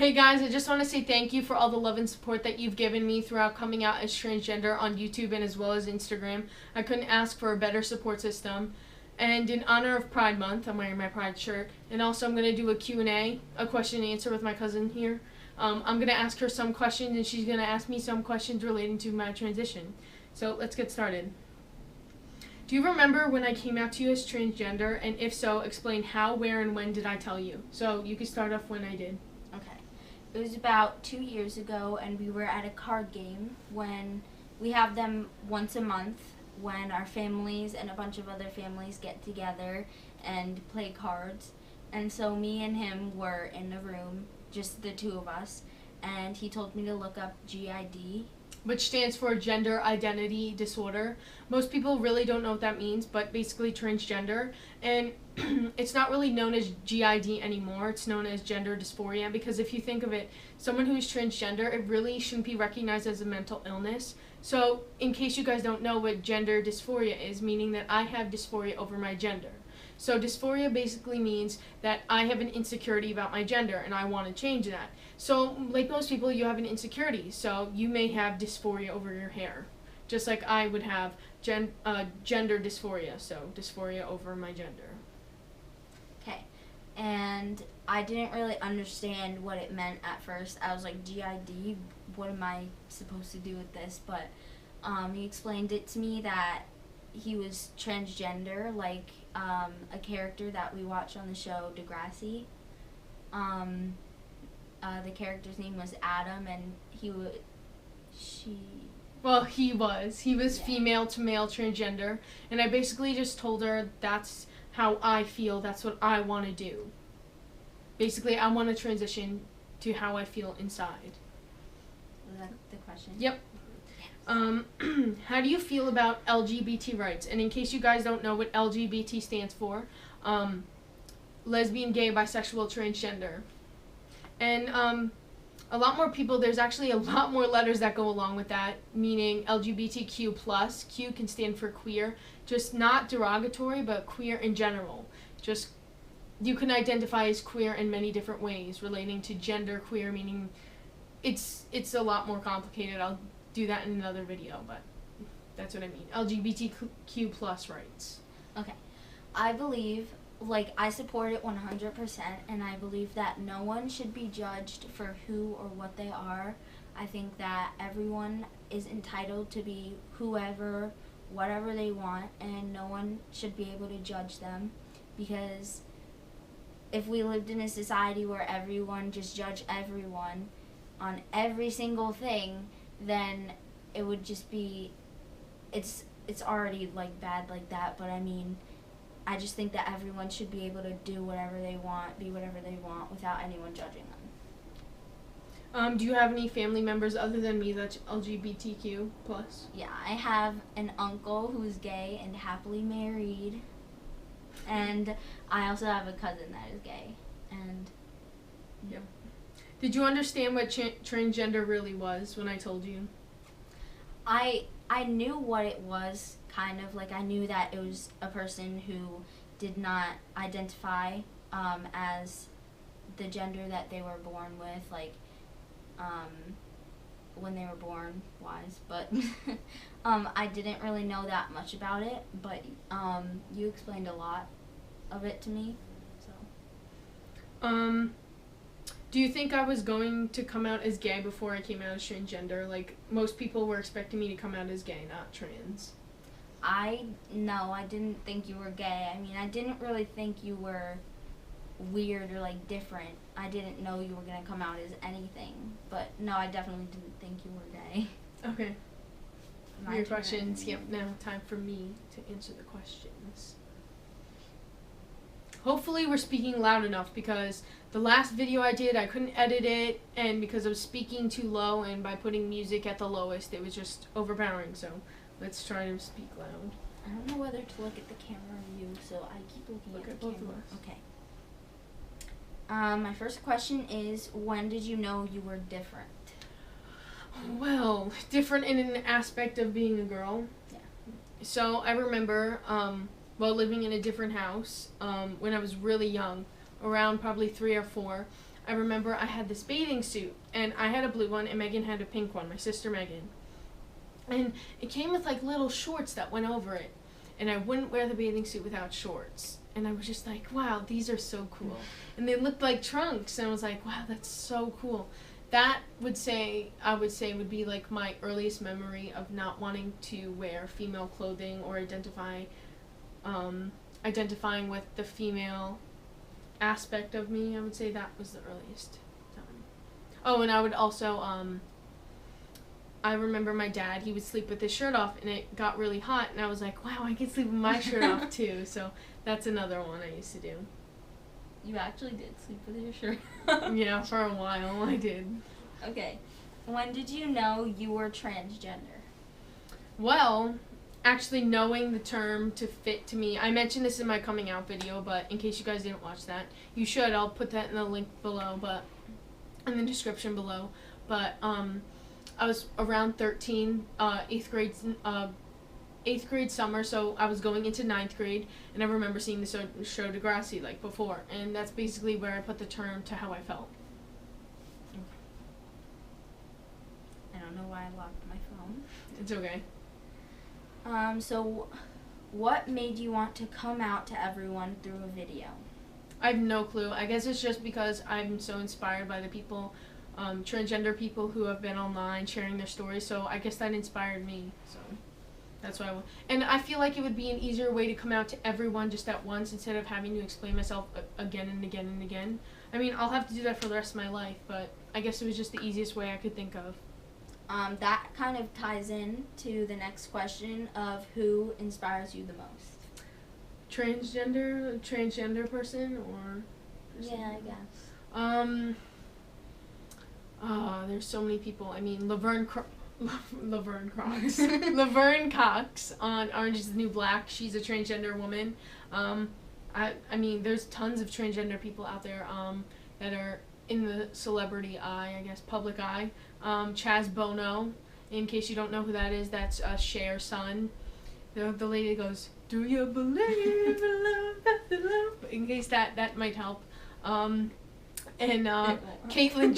Hey guys, I just want to say thank you for all the love and support that you've given me throughout coming out as transgender on YouTube and as well as Instagram. I couldn't ask for a better support system. And in honor of Pride Month, I'm wearing my Pride shirt. And also I'm going to do a Q&A, a question and answer with my cousin here. I'm going to ask her some questions and she's going to ask me some questions relating to my transition. So let's get started. Do you remember when I came out to you as transgender? And if so, explain how, where, and when did I tell you? So you can start off when I did. Okay. It was about 2 years ago, and we were at a card game when we have them once a month when our families and a bunch of other families get together and play cards. And so me and him were in the room, just the two of us, and he told me to look up GID. Which stands for Gender Identity Disorder. Most people really don't know what that means, but basically transgender. And it's not really known as GID anymore. It's known as gender dysphoria, because if you think of it, someone who's transgender, it really shouldn't be recognized as a mental illness. So in case you guys don't know what gender dysphoria is, meaning that I have dysphoria over my gender. So dysphoria basically means that I have an insecurity about my gender and I want to change that. So like most people, you have an insecurity. So you may have dysphoria over your hair, just like I would have gender dysphoria. So dysphoria over my gender. Okay. And I didn't really understand what it meant at first. I was like, GID, what am I supposed to do with this? But he explained it to me that he was transgender, like a character that we watched on the show Degrassi. The character's name was Adam, and he was female to male transgender, and I basically just told her that's how I feel, that's what I want to do. Basically, I want to transition to how I feel inside. Was that the question? Yep. How do you feel about LGBT rights? And in case you guys don't know what LGBT stands for, lesbian, gay, bisexual, transgender. And a lot more people, there's actually a lot more letters that go along with that, meaning LGBTQ+. Q can stand for queer, just not derogatory, but queer in general. Just, you can identify as queer in many different ways, relating to gender queer, meaning it's a lot more complicated. I'll do that in another video, but that's what I mean. LGBTQ+ rights. Okay. I believe, I support it 100%, and I believe that no one should be judged for who or what they are. I think that everyone is entitled to be whoever, whatever they want, and no one should be able to judge them, because if we lived in a society where everyone just judged everyone on every single thing, then it would just be, it's already bad like that, but I mean, I just think that everyone should be able to do whatever they want, be whatever they want, without anyone judging them. Do you have any family members other than me that's LGBTQ+? Yeah, I have an uncle who's gay and happily married, and I also have a cousin that is gay, and yep. Did you understand what transgender really was when I told you? I knew what it was, kind of. I knew that it was a person who did not identify as the gender that they were born with, when they were born wise. But I didn't really know that much about it, but you explained a lot of it to me. So. Do you think I was going to come out as gay before I came out as transgender? Most people were expecting me to come out as gay, not trans. No, I didn't think you were gay. I mean, I didn't really think you were weird or different. I didn't know you were going to come out as anything. But no, I definitely didn't think you were gay. Okay. Your questions. Yep, now time for me to answer the questions. Hopefully we're speaking loud enough, because the last video I did, I couldn't edit it, and because I was speaking too low, and by putting music at the lowest, it was just overpowering. So let's try to speak loud. I don't know whether to look at the camera or you, so I keep looking at the both camera. of us. Okay. My first question is, when did you know you were different? Well, different in an aspect of being a girl. Yeah. So I remember living in a different house when I was really young, around probably 3 or 4. I remember I had this bathing suit, and I had a blue one, and Megan had a pink one, my sister Megan. And it came with like little shorts that went over it, and I wouldn't wear the bathing suit without shorts. And I was just like, wow, these are so cool. And they looked like trunks, and I was like, wow, that's so cool. That I would say would be like my earliest memory of not wanting to wear female clothing or identifying with the female aspect of me. I would say that was the earliest time. Oh, and I would also, I remember my dad, he would sleep with his shirt off, and it got really hot, and I was like, wow, I can sleep with my shirt off too. So that's another one I used to do. You actually did sleep with your shirt. Yeah, for a while I did. Okay. When did you know you were transgender? Well, actually knowing the term to fit to me, I mentioned this in my coming out video, but in case you guys didn't watch that, you should. I'll put that in the link below, but in the description below. But I was around 13, 8th grade summer, so I was going into 9th grade, and I remember seeing the show Degrassi like before, and that's basically where I put the term to how I felt. I don't know why I locked my phone. It's okay. So what made you want to come out to everyone through a video? I have no clue. I guess it's just because I'm so inspired by the people, transgender people who have been online sharing their stories, so I guess that inspired me, so that's why and I feel like it would be an easier way to come out to everyone just at once instead of having to explain myself again and again and again. I mean, I'll have to do that for the rest of my life, but I guess it was just the easiest way I could think of. That kind of ties in to the next question of who inspires you the most. Transgender person or person? Yeah, I guess. There's so many people. I mean, Laverne Cox on Orange is the New Black. She's a transgender woman. I mean, there's tons of transgender people out there that are in the celebrity eye, I guess, public eye. Chaz Bono, in case you don't know who that is, that's Cher's son. The lady that goes, "Do you believe in love after love?" In case that might help. And Caitlyn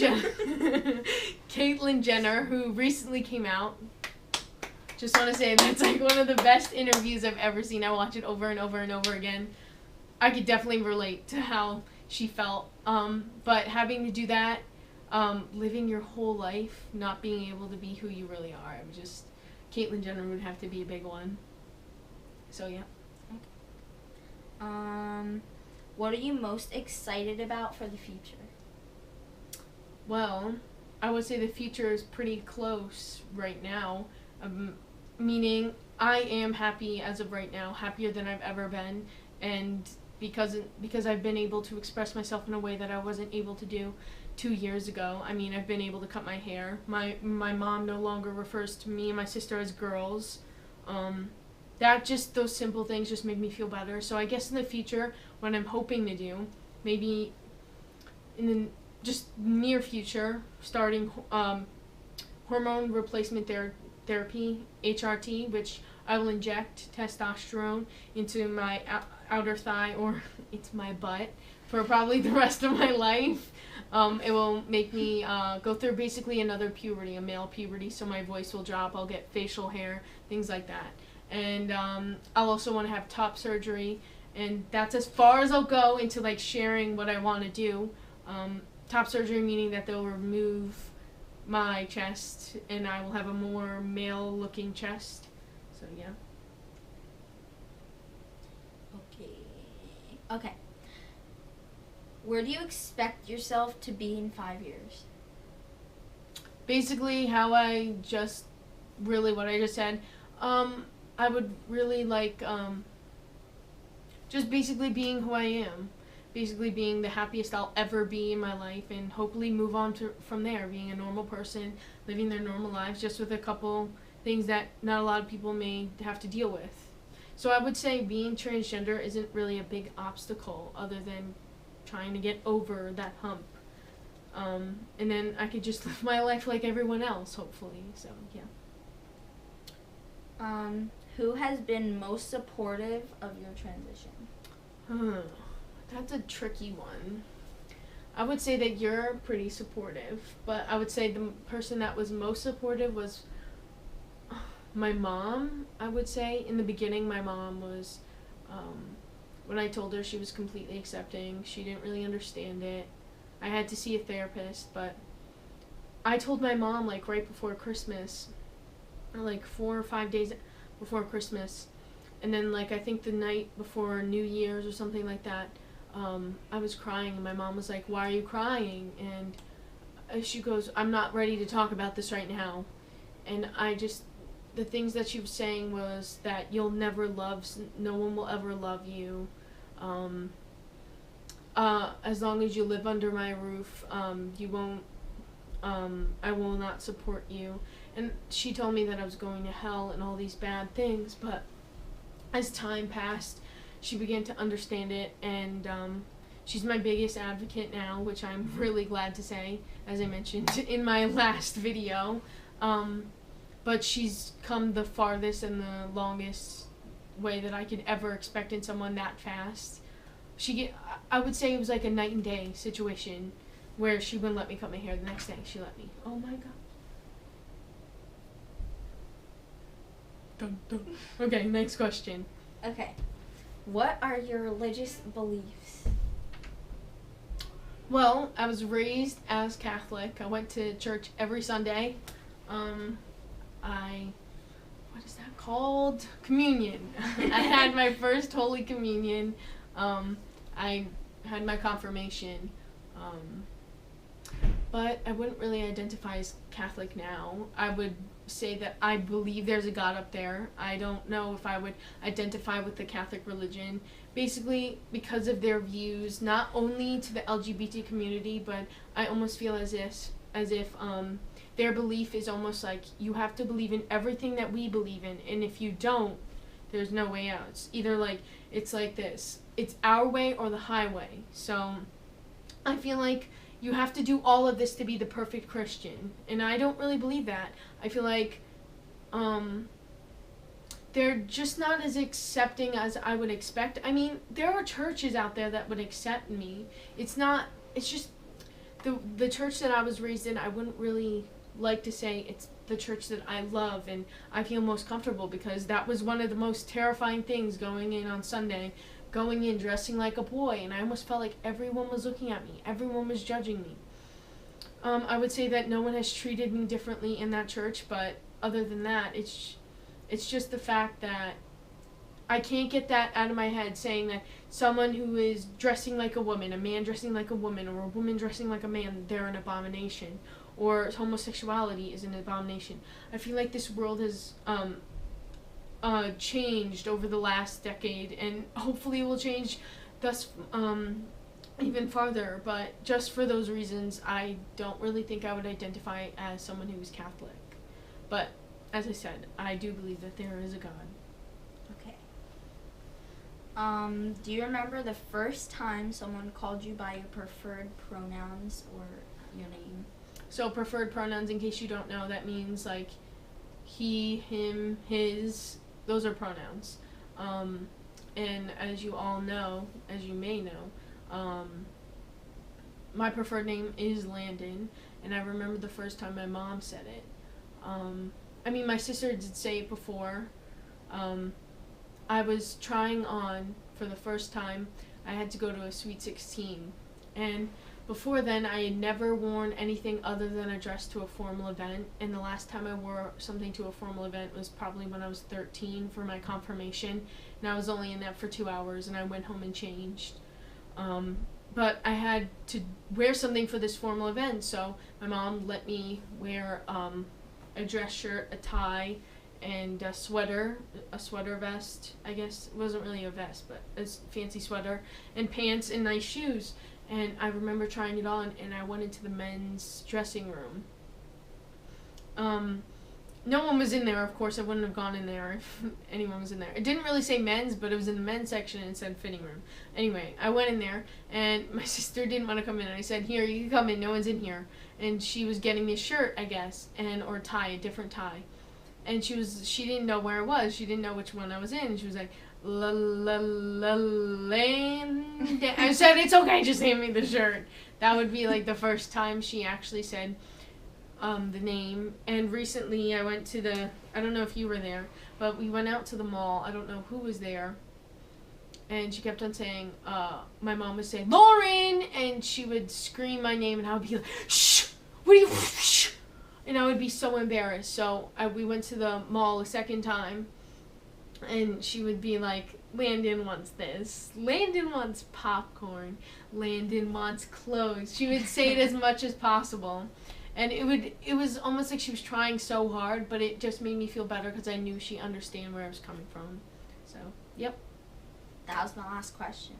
Jenner, who recently came out. Just want to say that's like one of the best interviews I've ever seen. I watch it over and over and over again. I could definitely relate to how she felt. But having to do that, living your whole life not being able to be who you really are, Caitlyn Jenner would have to be a big one. So yeah. What are you most excited about for the future? Well, I would say the future is pretty close right now, meaning I am happy as of right now, happier than I've ever been, and because I've been able to express myself in a way that I wasn't able to do 2 years ago. I mean, I've been able to cut my hair. My mom no longer refers to me and my sister as girls. Those simple things just make me feel better. So I guess in the future, what I'm hoping to do, maybe in the just near future, starting hormone replacement therapy, HRT, which I will inject testosterone into my outer thigh or into my butt for probably the rest of my life. It will make me go through basically another puberty, a male puberty, so my voice will drop, I'll get facial hair, things like that. And I'll also want to have top surgery, and that's as far as I'll go into like sharing what I want to do. Top surgery meaning that they'll remove my chest and I will have a more male looking chest. So yeah. Okay. Where do you expect yourself to be in 5 years? Basically what I just said. I would really like just basically being who I am. Basically being the happiest I'll ever be in my life, and hopefully move on from there, being a normal person, living their normal lives, just with a couple things that not a lot of people may have to deal with. So I would say being transgender isn't really a big obstacle other than trying to get over that hump. And then I could just live my life like everyone else, hopefully. So, yeah. Who has been most supportive of your transition? That's a tricky one. I would say that you're pretty supportive, but I would say the person that was most supportive was my mom. I would say in the beginning, my mom was, when I told her, she was completely accepting. She didn't really understand it. I had to see a therapist, but I told my mom, like, right before Christmas, like 4 or 5 days before Christmas, and then, like, I think the night before New Year's or something like that, I was crying, and my mom was like, "Why are you crying?" And she goes, "I'm not ready to talk about this right now." And the things that she was saying was that no one will ever love you. As long as you live under my roof, you won't, I will not support you. And she told me that I was going to hell and all these bad things, but as time passed, she began to understand it, and she's my biggest advocate now, which I'm really glad to say, as I mentioned in my last video. But she's come the farthest and the longest way that I could ever expect in someone that fast. I would say it was like a night and day situation where she wouldn't let me cut my hair. The next day she let me. Oh my god. Dun, dun. Okay, next question. Okay. What are your religious beliefs? Well, I was raised as Catholic. I went to church every Sunday. What is that called? Communion. I had my first Holy Communion. I had my confirmation. But I wouldn't really identify as Catholic now. I would say that I believe there's a God up there. I don't know if I would identify with the Catholic religion, basically because of their views, not only to the LGBT community, but I almost feel as if their belief is almost like you have to believe in everything that we believe in, and if you don't, there's no way out. It's either like, it's like this, it's our way or the highway. So I feel like you have to do all of this to be the perfect Christian, and I don't really believe that. I feel like they're just not as accepting as I would expect. I mean, there are churches out there that would accept me. It's just the church that I was raised in, I wouldn't really like to say it's the church that I love and I feel most comfortable, because that was one of the most terrifying things going in on Sunday. Going in dressing like a boy, and I almost felt like everyone was looking at me. Everyone was judging me. I would say that no one has treated me differently in that church, but other than that, it's just the fact that I can't get that out of my head, saying that someone who is dressing like a woman, a man dressing like a woman, or a woman dressing like a man, they're an abomination, or homosexuality is an abomination. I feel like this world has changed over the last decade, and hopefully will change thus even farther, but just for those reasons, I don't really think I would identify as someone who is Catholic. But, as I said, I do believe that there is a God. Okay. Do you remember the first time someone called you by your preferred pronouns or your name? So, preferred pronouns, in case you don't know, that means, like, he, him, his. Those are pronouns. And as you all know, as you may know, my preferred name is Landon, and I remember the first time my mom said it. I mean, my sister did say it before. I was trying on for the first time. I had to go to a Sweet 16, and before then, I had never worn anything other than a dress to a formal event, and the last time I wore something to a formal event was probably when I was 13 for my confirmation, and I was only in that for 2 hours, and I went home and changed. But I had to wear something for this formal event, so my mom let me wear a dress shirt, a tie, and a sweater vest, I guess. It wasn't really a vest, but a fancy sweater, and pants and nice shoes. And I remember trying it on, and I went into the men's dressing room. No one was in there, of course. I wouldn't have gone in there if anyone was in there. It didn't really say men's, but it was in the men's section and it said fitting room. Anyway, I went in there, and my sister didn't want to come in. And I said, "Here, you can come in. No one's in here." And she was getting me a shirt, I guess, or tie, a different tie. And she didn't know where it was. She didn't know which one I was in. And she was like, I said, it's okay, just hand me the shirt. That would be like the first time she actually said the name. And recently I went to I don't know if you were there, but we went out to the mall. I don't know who was there. And she kept on saying, my mom would say, Lauren! And she would scream my name, and I would be like, shh! What are you, shh! And I would be so embarrassed. So we went to the mall a second time, and she would be like, Landon wants this. Landon wants popcorn. Landon wants clothes. She would say it as much as possible. And it was almost like she was trying so hard, but it just made me feel better because I knew she understood where I was coming from. So, yep. That was my last question.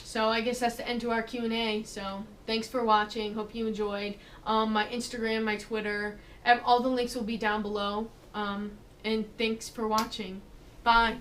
So I guess that's the end to our Q&A. So thanks for watching. Hope you enjoyed. My Instagram, my Twitter, all the links will be down below. And thanks for watching. Bye.